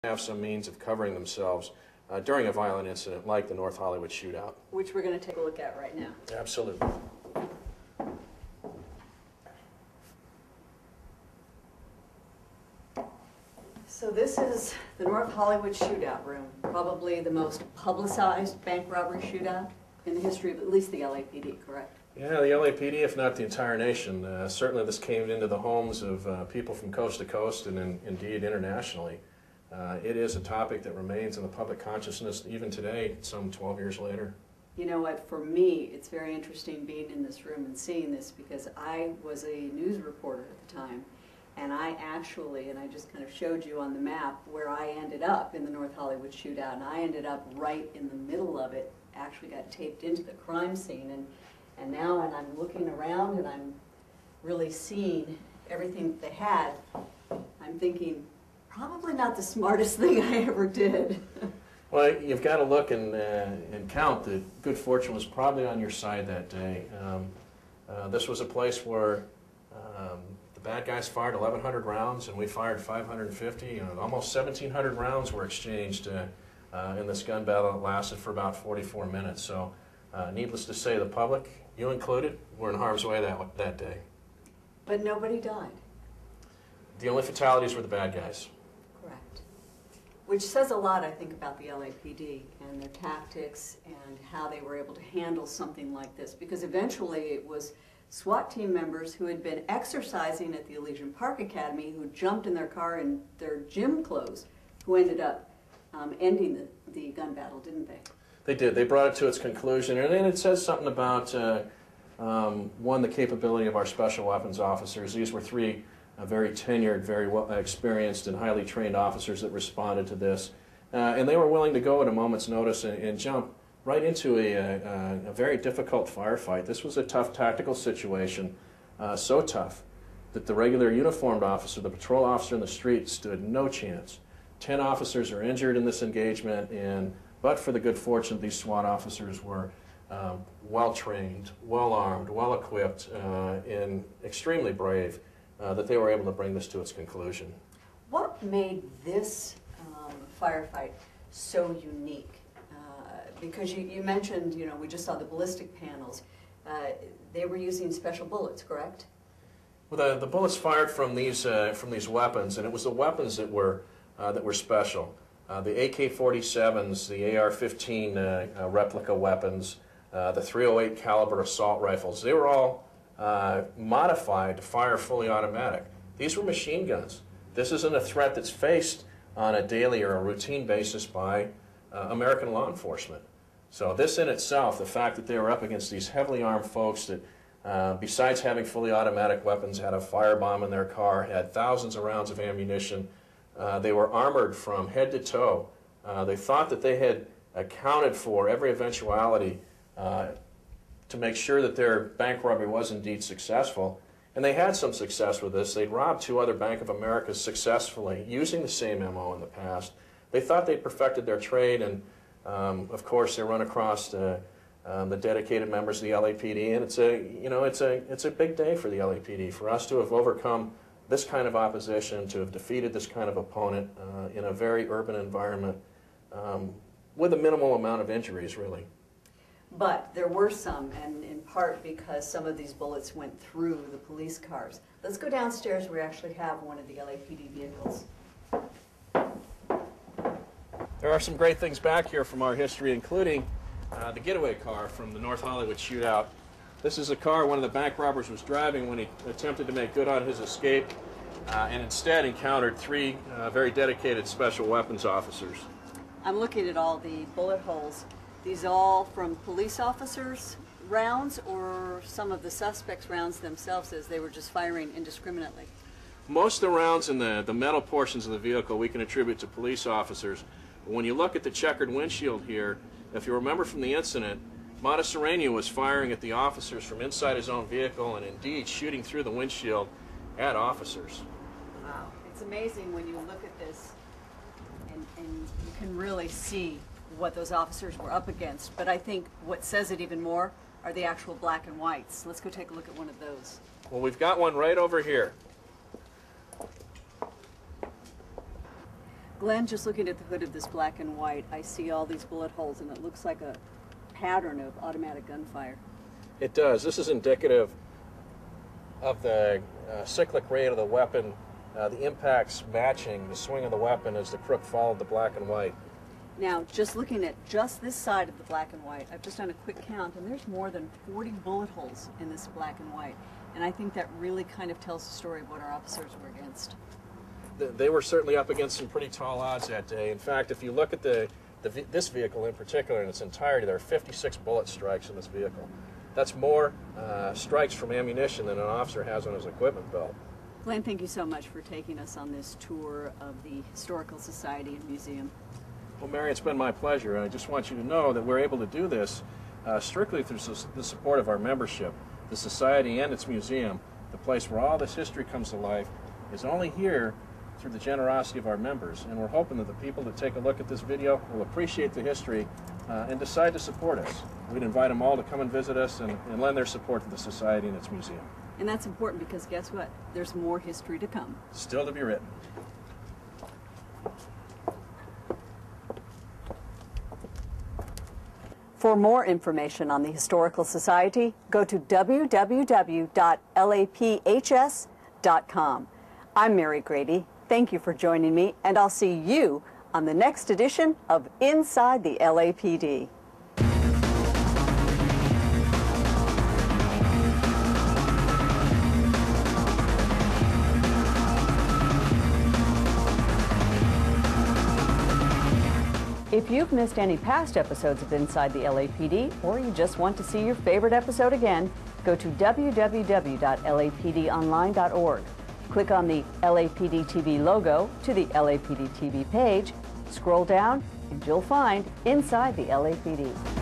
have some means of covering themselves during a violent incident like the North Hollywood shootout. Which we're going to take a look at right now. Absolutely. So this is the North Hollywood shootout room, probably the most publicized bank robbery shootout in the history of at least the LAPD, correct? Yeah, the LAPD, if not the entire nation. Certainly this came into the homes of people from coast to coast and indeed internationally. It is a topic that remains in the public consciousness even today, some 12 years later. You know what, for me, it's very interesting being in this room and seeing this because I was a news reporter at the time, and I actually, and I just kind of showed you on the map where I ended up in the North Hollywood shootout, and I ended up right in the middle of it, actually got taped into the crime scene, and now when I'm looking around and I'm really seeing everything that they had, I'm thinking, probably not the smartest thing I ever did. Well, you've got to look and count that good fortune was probably on your side that day. This was a place where the bad guys fired 1,100 rounds and we fired 550. Almost 1,700 rounds were exchanged in this gun battle that lasted for about 44 minutes. So needless to say, the public, you included, were in harm's way that day. But nobody died. The only fatalities were the bad guys. Correct. Which says a lot, I think, about the LAPD and their tactics and how they were able to handle something like this. Because eventually it was SWAT team members who had been exercising at the Elysian Park Academy who jumped in their car in their gym clothes who ended up ending the gun battle, didn't they? They did. They brought it to its conclusion. And then it says something about, one, the capability of our special weapons officers. These were three very tenured, very well experienced and highly trained officers that responded to this. And they were willing to go at a moment's notice and jump right into a very difficult firefight. This was a tough tactical situation, so tough that the regular uniformed officer, the patrol officer in the street, stood no chance. 10 officers are injured in this engagement, but for the good fortune, these SWAT officers were well-trained, well-armed, well-equipped, and extremely brave. That they were able to bring this to its conclusion. What made this firefight so unique? Because you mentioned, we just saw the ballistic panels. They were using special bullets, correct? Well, the bullets fired from these weapons, and it was the weapons that were special. The AK-47s, the AR-15 replica weapons, the .308 caliber assault rifles. They were all modified to fire fully automatic. These were machine guns. This isn't a threat that's faced on a daily or a routine basis by American law enforcement. So this in itself, the fact that they were up against these heavily armed folks that, besides having fully automatic weapons, had a firebomb in their car, had thousands of rounds of ammunition. They were armored from head to toe. They thought that they had accounted for every eventuality to make sure that their bank robbery was indeed successful. And they had some success with this. They'd robbed 2 other Bank of Americas successfully using the same MO in the past. They thought they'd perfected their trade, and of course they run across the dedicated members of the LAPD, and it's a big day for the LAPD, for us to have overcome this kind of opposition, to have defeated this kind of opponent in a very urban environment with a minimal amount of injuries, really. But there were some, and in part because some of these bullets went through the police cars. Let's go downstairs where we actually have one of the LAPD vehicles. There are some great things back here from our history, including the getaway car from the North Hollywood shootout. This is a car one of the bank robbers was driving when he attempted to make good on his escape and instead encountered 3 very dedicated special weapons officers. I'm looking at all the bullet holes. These all from police officers' rounds or some of the suspects' rounds themselves as they were just firing indiscriminately? Most of the rounds in the metal portions of the vehicle we can attribute to police officers. But when you look at the checkered windshield here, if you remember from the incident, Sereno was firing at the officers from inside his own vehicle and indeed shooting through the windshield at officers. Wow. It's amazing when you look at this and you can really see what those officers were up against. But I think what says it even more are the actual black and whites. Let's go take a look at one of those. Well, we've got one right over here. Glenn, just looking at the hood of this black and white, I see all these bullet holes, and it looks like a pattern of automatic gunfire. It does. This is indicative of the cyclic rate of the weapon, the impacts matching the swing of the weapon as the crook followed the black and white. Now, just looking at just this side of the black and white, I've just done a quick count, and there's more than 40 bullet holes in this black and white. And I think that really kind of tells the story of what our officers were against. They were certainly up against some pretty tall odds that day. In fact, if you look at this vehicle in particular in its entirety, there are 56 bullet strikes in this vehicle. That's more strikes from ammunition than an officer has on his equipment belt. Glenn, thank you so much for taking us on this tour of the Historical Society and Museum. Well, Mary, it's been my pleasure, and I just want you to know that we're able to do this strictly through the support of our membership. The Society and its museum, the place where all this history comes to life, is only here through the generosity of our members, and we're hoping that the people that take a look at this video will appreciate the history and decide to support us. We'd invite them all to come and visit us and lend their support to the Society and its museum. And that's important because guess what? There's more history to come. Still to be written. For more information on the Historical Society, go to www.laphs.com. I'm Mary Grady. Thank you for joining me, and I'll see you on the next edition of Inside the LAPD. If you've missed any past episodes of Inside the LAPD, or you just want to see your favorite episode again, go to www.lapdonline.org. Click on the LAPD TV logo to the LAPD TV page, scroll down, and you'll find Inside the LAPD.